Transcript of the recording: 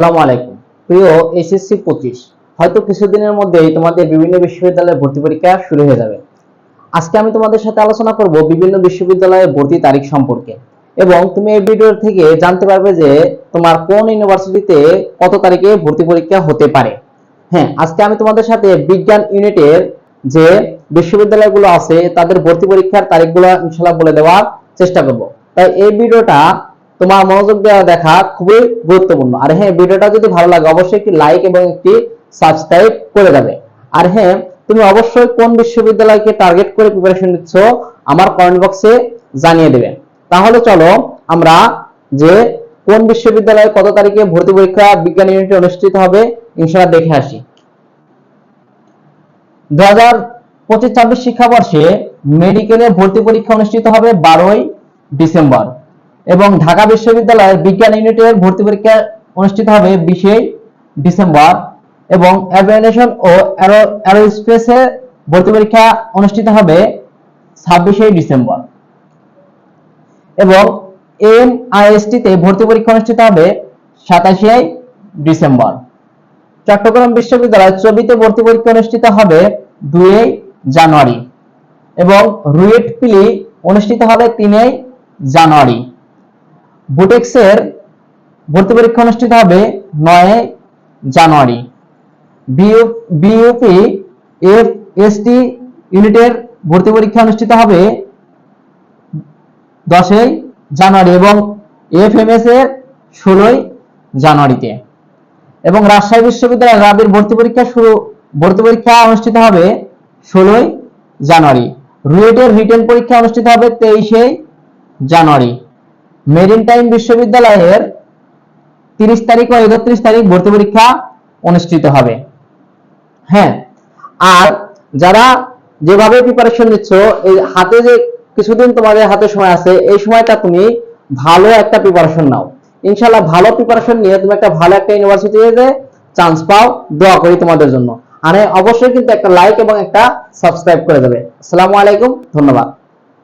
আসসালামু আলাইকুম প্রিয় এসএসসি 25 হয়তো কিছুদিনের মধ্যেই তোমাদের বিভিন্ন বিশ্ববিদ্যালয়ে ভর্তি পরীক্ষা শুরু হয়ে যাবে। আজকে আমি তোমাদের সাথে আলোচনা করব বিভিন্ন বিশ্ববিদ্যালয়ে ভর্তি তারিখ সম্পর্কে এবং তুমি এই ভিডিও থেকে জানতে পারবে যে তোমার কোন ইউনিভার্সিটিতে কত তারিখে ভর্তি পরীক্ষা হতে পারে। হ্যাঁ, আজকে আমি তোমাদের সাথে বিজ্ঞান ইউনিটের যে বিশ্ববিদ্যালয়গুলো আছে তাদের ভর্তি পরীক্ষার তারিখগুলো ইনশাআল্লাহ বলে দেওয়ার চেষ্টা করব। তাই এই ভিডিওটা তোমার মনোযোগ দেওয়া দেখা খুবই গুরুত্বপূর্ণ। আর হ্যাঁ, ভিডিওটা যদি ভালো লাগে অবশ্যই একটি লাইক এবং একটি সাবস্ক্রাইব করে দেবে। আর হ্যাঁ, তুমি অবশ্যই কোন বিশ্ববিদ্যালয়কে টার্গেট করে প্রিপারেশন নিচ্ছ আমার কমেন্ট বক্সে জানিয়ে দেবে। তাহলে চলো আমরা যে কোন বিশ্ববিদ্যালয়ে কত তারিখে ভর্তি পরীক্ষা বিজ্ঞান ইউনিটে অনুষ্ঠিত হবে ইনশাআল্লাহ দেখে আসি। 2025-26 শিক্ষাবর্ষে মেডিকেলে ভর্তি পরীক্ষা অনুষ্ঠিত হবে 12ই ডিসেম্বর এবং ঢাকা বিশ্ববিদ্যালয়ের বিজ্ঞান ইউনিটের ভর্তি পরীক্ষা অনুষ্ঠিত হবে 20 ডিসেম্বর এবং এভিয়েশন ও এরোস্পেসে ভর্তি পরীক্ষা অনুষ্ঠিত হবে 26 ডিসেম্বর এবং এমআইএসটি তে ভর্তি পরীক্ষা অনুষ্ঠিত হবে 27 ডিসেম্বর। চট্টগ্রাম বিশ্ববিদ্যালয় চবিতে ভর্তি পরীক্ষা অনুষ্ঠিত হবে 2 জানুয়ারি এবং রুয়েট পিলি অনুষ্ঠিত হবে 3 জানুয়ারি। বুটেক্সের ভর্তি পরীক্ষা অনুষ্ঠিত হবে 9 জানুয়ারি। বিইউপি এফএসটি ইউনিটের ভর্তি পরীক্ষা অনুষ্ঠিত হবে 10 জানুয়ারি এবং এফএমএস এর 16 জানুয়ারিতে এবং রাজশাহী বিশ্ববিদ্যালয়ের রাবির ভর্তি পরীক্ষা অনুষ্ঠিত হবে 16 জানুয়ারি। রুয়েটের রিটেন পরীক্ষা অনুষ্ঠিত হবে 23 জানুয়ারি। মেরিটাইম বিশ্ববিদ্যালয়ের 30 তারিখ ও 31 তারিখ ভর্তি পরীক্ষা অনুষ্ঠিত হবে। হ্যাঁ, আর যারা যেভাবে প্রিপারেশন নিচ্ছ এই হাতে যে কিছুদিন তোমাদের হাতে সময় আছে এই সময়টা তুমি ভালো একটা প্রিপারেশন নাও। ইনশাআল্লাহ ভালো প্রিপারেশন নিয়ে তুমি একটা ভালো একটা ইউনিভার্সিটিতে চান্স পাও। দোয়া করি তোমাদের জন্য। আর অবশ্যই কিন্তু একটা লাইক এবং একটা সাবস্ক্রাইব করে দেবে। আসসালামু আলাইকুম, ধন্যবাদ।